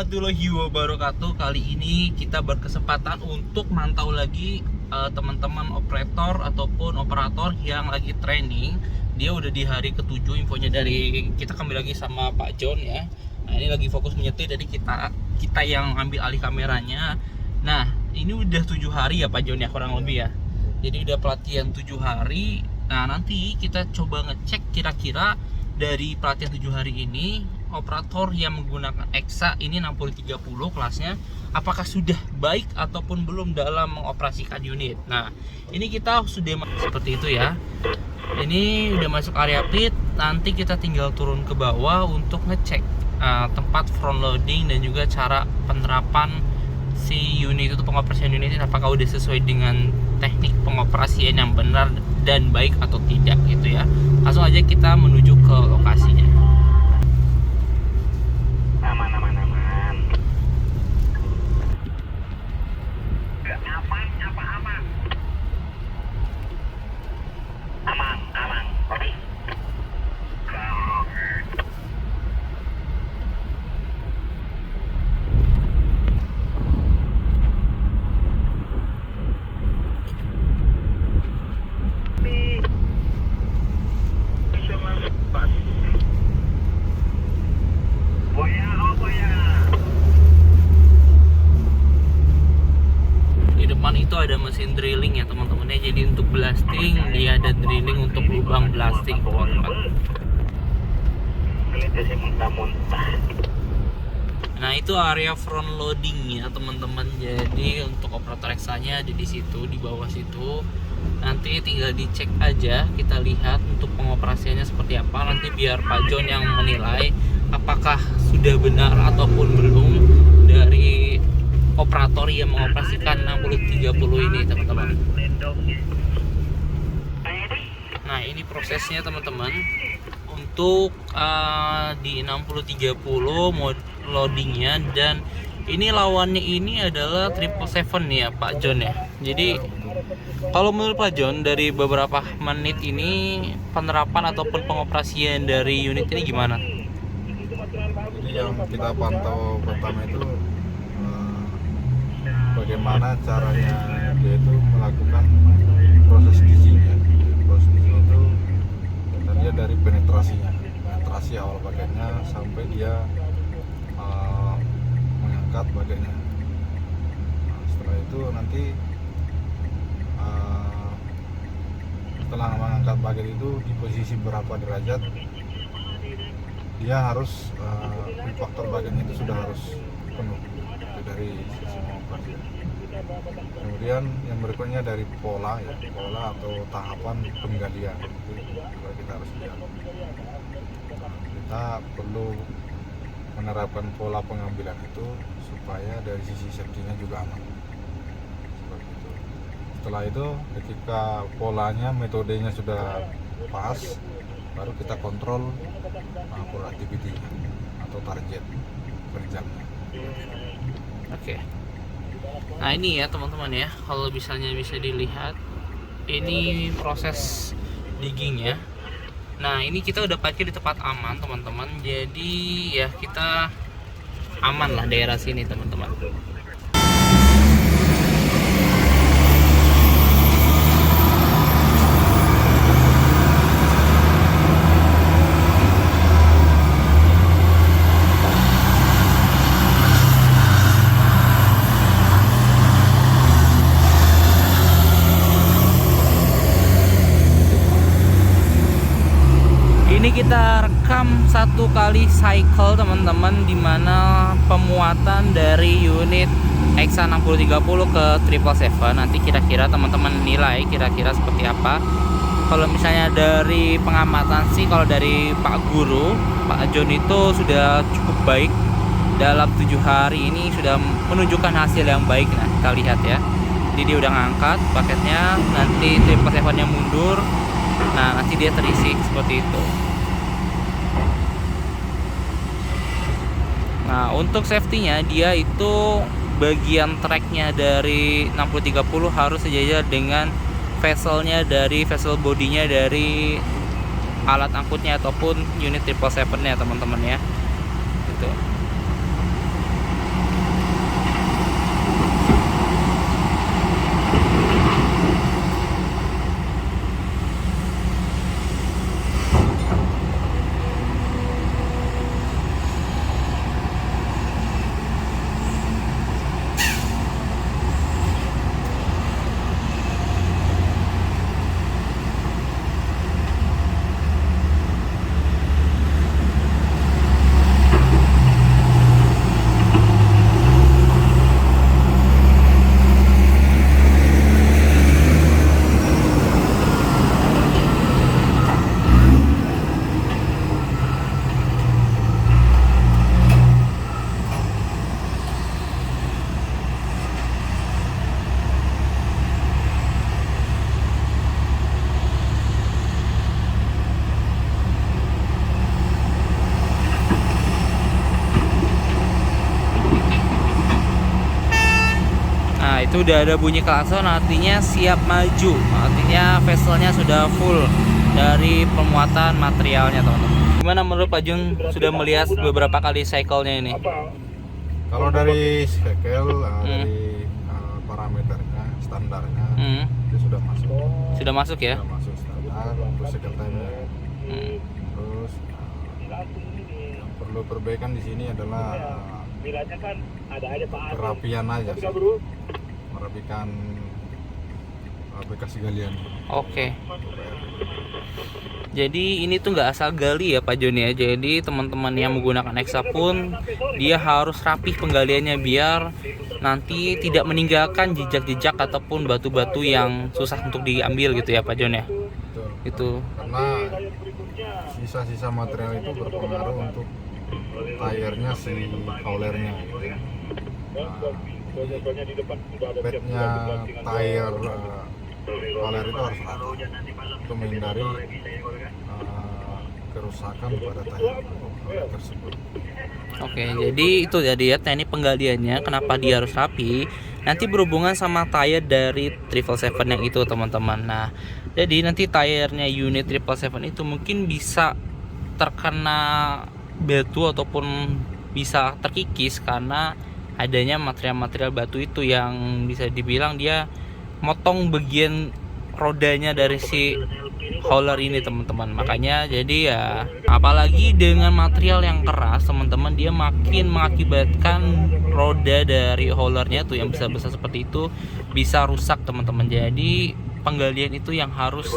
warahmatullahi wabarakatuh. Kali ini kita berkesempatan untuk mantau lagi teman-teman operator ataupun operator yang lagi training. Dia udah di hari ke-7, infonya dari kita kembali lagi sama Pak John ya. Nah, ini lagi fokus menyetir, jadi kita yang ambil alih kameranya. Nah, ini udah 7 hari ya Pak John ya, kurang lebih ya. Jadi udah pelatihan 7 hari. Nah, nanti kita coba ngecek kira-kira dari pelatihan 7 hari ini operator yang menggunakan EXA ini 6030 kelasnya apakah sudah baik ataupun belum dalam mengoperasikan unit. Nah, ini kita sudah seperti itu ya. Ini udah masuk area pit, nanti kita tinggal turun ke bawah untuk ngecek tempat front loading dan juga cara penerapan si unit itu, pengoperasian unit itu apakah udah sesuai dengan teknik pengoperasian yang benar dan baik atau tidak gitu ya. Langsung aja kita menuju ke lokasinya. Aman. Oke. Di depan itu ada mesin drilling ya teman-teman ya. Jadi untuk blasting dia ada drilling untuk lubang blasting teman-teman. Nah, itu area front loading ya teman-teman. Jadi untuk operator EXA-nya ada di situ, di bawah situ. Nanti tinggal dicek aja, kita lihat untuk pengoperasiannya seperti apa. Nanti biar Pak John yang menilai apakah sudah benar ataupun belum dari operator yang mengoperasikan 6030 ini teman-teman. Nah, ini prosesnya teman-teman. Untuk di 6030 mode loadingnya, dan ini lawannya ini adalah 777 nih ya Pak John ya. Jadi kalau menurut Pak John dari beberapa menit ini penerapan ataupun pengoperasian dari unit ini gimana? Jadi yang kita pantau pertama itu bagaimana caranya dia itu melakukan proses stitching-nya. Proses stitching itu kita lihat dari penetrasi awal bagiannya sampai dia mengangkat bagiannya. Nah, setelah itu nanti setelah mengangkat bagian itu di posisi berapa derajat dia harus faktor bagian itu sudah harus penuh. Itu dari sisi mengoperasi. Kemudian yang berikutnya dari pola atau tahapan penggalian itu juga kita harus lihat. Nah, kita perlu menerapkan pola pengambilan itu supaya dari sisi safety-nya juga aman. Seperti itu. Setelah itu ketika polanya, metodenya sudah pas, baru kita kontrol productivity atau target per jamnya. Oke. Nah, ini ya teman-teman ya, kalau misalnya bisa dilihat ini proses digging ya. Nah, ini kita udah parkir di tempat aman teman-teman. Jadi ya kita aman lah daerah sini teman-teman. Ini kita rekam satu kali cycle teman-teman, dimana pemuatan dari unit EXA 6030 ke 777. Nanti kira-kira teman-teman nilai kira-kira seperti apa. Kalau misalnya dari pengamatan sih, kalau dari Pak Guru, Pak John itu sudah cukup baik. Dalam 7 hari ini sudah menunjukkan hasil yang baik. Nah, kita lihat ya. Jadi dia udah ngangkat paketnya, nanti 777-nya mundur. Nah, nanti dia terisi seperti itu. Nah, untuk safety-nya dia itu bagian tracknya dari 6030 harus sejajar dengan vesselnya, dari vessel bodinya dari alat angkutnya ataupun unit 777 nya teman-teman ya. Gitu. Itu udah ada bunyi klakson, artinya siap maju. Artinya vesselnya sudah full dari pemuatan materialnya, teman-teman. Gimana menurut Pak Jun sudah melihat beberapa kali cycle-nya ini? Kalau dari cycle, dari parameternya, standarnya, itu sudah masuk. Sudah masuk ya? Sudah masuk standar untuk cycle time-nya. Terus yang perlu perbaikan di sini adalah perapian aja sih. Merapikan aplikasi galian. Oke. Jadi ini tuh nggak asal gali ya Pak Joni ya. Jadi teman-teman yang menggunakan Exa pun dia harus rapih penggaliannya biar nanti tidak meninggalkan jejak-jejak ataupun batu-batu yang susah untuk diambil gitu ya Pak Jon ya. Betul. Itu. Karena sisa-sisa material itu berpengaruh untuk tayarnya si haulernya gitu ya. Bednya tayar hauler itu harus rata untuk menghindari kerusakan pada tayar hauler tersebut. Oke, jadi itu jadi ya teknik penggaliannya kenapa dia harus rapi. Nanti berhubungan sama tayar dari 777 yang itu teman-teman. Nah, jadi nanti tayarnya unit 777 itu mungkin bisa terkena batu ataupun bisa terkikis karena adanya material-material batu itu yang bisa dibilang dia motong bagian rodanya dari si hauler ini teman-teman. Makanya jadi ya apalagi dengan material yang keras teman-teman, dia makin mengakibatkan roda dari haulernya tuh yang besar-besar seperti itu bisa rusak teman-teman. Jadi penggalian itu yang harus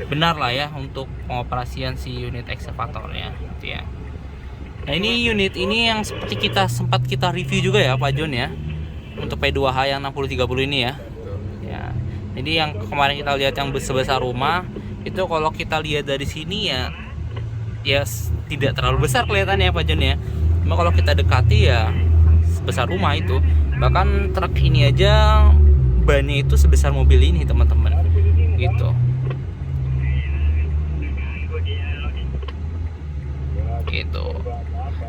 benar lah ya untuk pengoperasian si unit eksavatornya gitu ya. Nah ini unit ini yang seperti sempat kita review juga ya Pak Jon ya, untuk P2H yang 6030 ini ya. Ya. Jadi yang kemarin kita lihat yang sebesar rumah itu kalau kita lihat dari sini ya tidak terlalu besar kelihatannya Pak Jon ya. Cuma kalau kita dekati ya sebesar rumah itu. Bahkan truk ini aja bannya itu sebesar mobil ini teman-teman. Gitu. Gitu.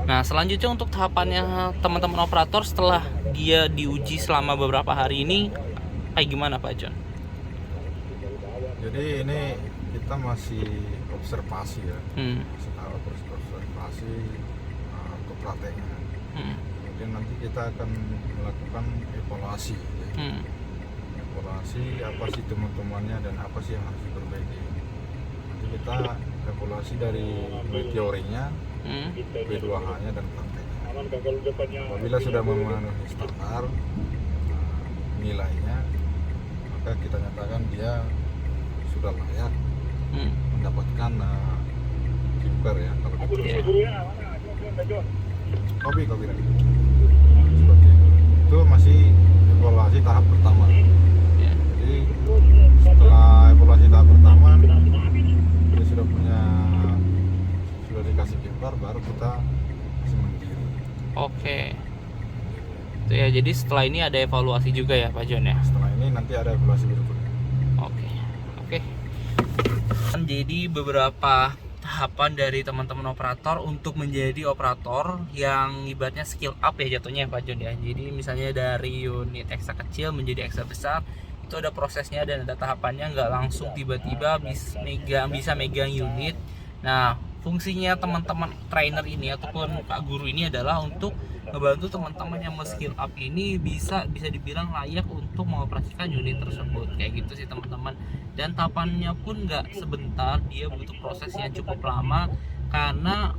Nah selanjutnya untuk tahapannya teman-teman operator setelah dia diuji selama beberapa hari ini kayak gimana Pak Jon? Jadi ini kita masih observasi ya, masih tahap observasi untuk prakteknya. Kemudian nanti kita akan melakukan evaluasi ya. Evaluasi apa sih teman-temannya dan apa sih yang harus diperbaiki. Nanti kita evaluasi dari teorinya, P2H-nya dan prakteknya. Apabila sudah memenuhi standar nilainya, maka kita nyatakan dia sudah layak mendapatkan kimper ya kalau kopi lagi. Seperti itu masih evaluasi tahap pertama. Jadi setelah evaluasi tahap pertama dia sudah dikasih kimper, baru kita kasih mandiri. Oke. Itu ya, jadi setelah ini ada evaluasi juga ya Pak Jon ya. Setelah ini nanti ada evaluasi berikutnya. Oke. Jadi beberapa tahapan dari teman-teman operator untuk menjadi operator yang ibaratnya skill up ya jatuhnya Pak Jon ya. Jadi misalnya dari unit Exa kecil menjadi Exa besar itu ada prosesnya dan ada tahapannya, nggak langsung tiba-tiba bisa megang unit. Nah fungsinya teman-teman trainer ini ataupun Pak Guru ini adalah untuk ngebantu teman-teman yang mau skill up ini bisa dibilang layak untuk mengoperasikan unit tersebut kayak gitu sih teman-teman. Dan tahapannya pun nggak sebentar, dia butuh proses yang cukup lama karena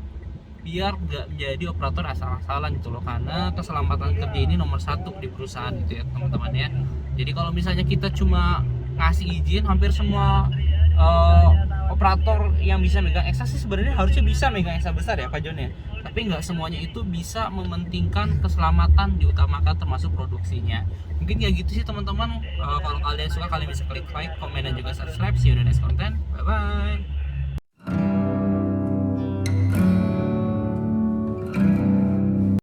biar nggak menjadi operator asal-asalan gitu loh, karena keselamatan kerja ini nomor 1 di perusahaan gitu ya teman-teman ya. Jadi kalau misalnya kita cuma ngasih izin, hampir semua operator yang bisa megang Exa sih sebenarnya harusnya bisa megang Exa besar ya Pak Jon ya, tapi nggak semuanya itu bisa mementingkan keselamatan diutamakan termasuk produksinya. Mungkin ya gitu sih teman-teman. Kalau kalian suka kalian bisa klik like, komen dan juga subscribe. See you in the next content. Bye bye.